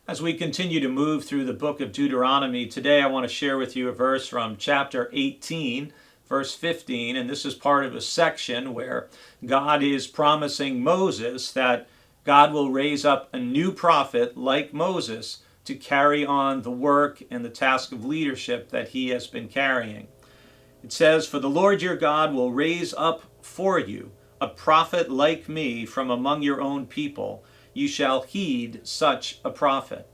As we continue to move through the book of Deuteronomy, today I want to share with you a verse from chapter 18, verse 15, and this is part of a section where God is promising Moses that God will raise up a new prophet like Moses to carry on the work and the task of leadership that he has been carrying. It says, "For the Lord your God will raise up for you a prophet like me from among your own people. You shall heed such a prophet."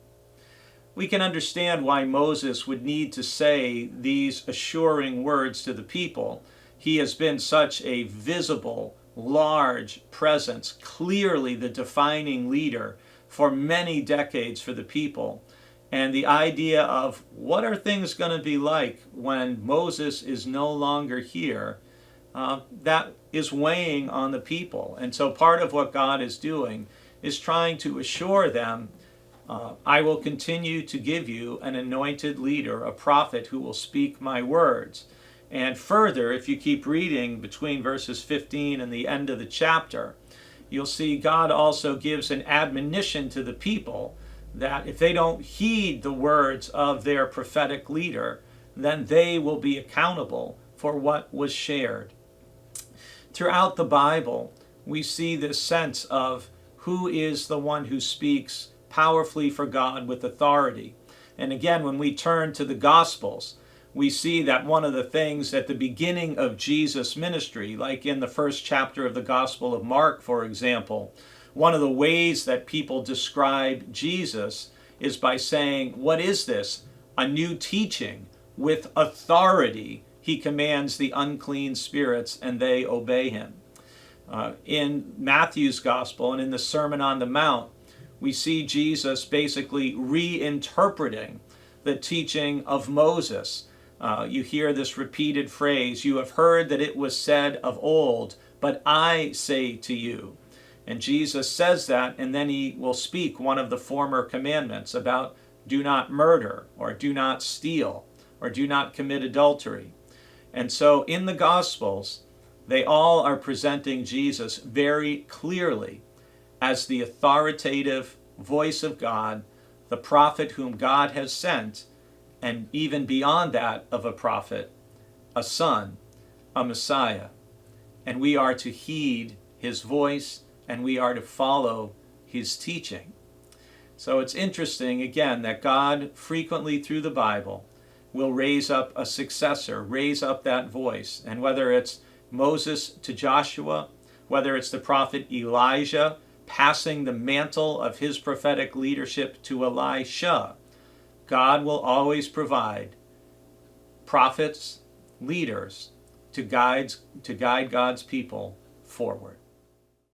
We can understand why Moses would need to say these assuring words to the people. He has been such a visible, large presence, clearly the defining leader for many decades for the people. And the idea of what are things going to be like when Moses is no longer here, that is weighing on the people. And so part of what God is doing is trying to assure them, I will continue to give you an anointed leader, a prophet who will speak my words. And further, if you keep reading between verses 15 and the end of the chapter, you'll see God also gives an admonition to the people that if they don't heed the words of their prophetic leader, then they will be accountable for what was shared. Throughout the Bible, we see this sense of who is the one who speaks powerfully for God with authority. And again, when we turn to the Gospels, we see that one of the things at the beginning of Jesus' ministry, like in the first chapter of the Gospel of Mark, for example, one of the ways that people describe Jesus is by saying, "What is this? A new teaching. With authority, he commands the unclean spirits, and they obey him." In Matthew's Gospel and in the Sermon on the Mount, we see Jesus basically reinterpreting the teaching of Moses. You hear this repeated phrase, "You have heard that it was said of old, but I say to you." And Jesus says that, and then he will speak one of the former commandments about do not murder, or do not steal, or do not commit adultery. And so in the Gospels, they all are presenting Jesus very clearly as the authoritative voice of God, the prophet whom God has sent, and even beyond that of a prophet, a son, a Messiah. And we are to heed his voice, and we are to follow his teaching. So it's interesting, again, that God frequently through the Bible will raise up a successor, raise up that voice. And whether it's Moses to Joshua, whether it's the prophet Elijah passing the mantle of his prophetic leadership to Elisha, God will always provide prophets, leaders to guide God's people forward.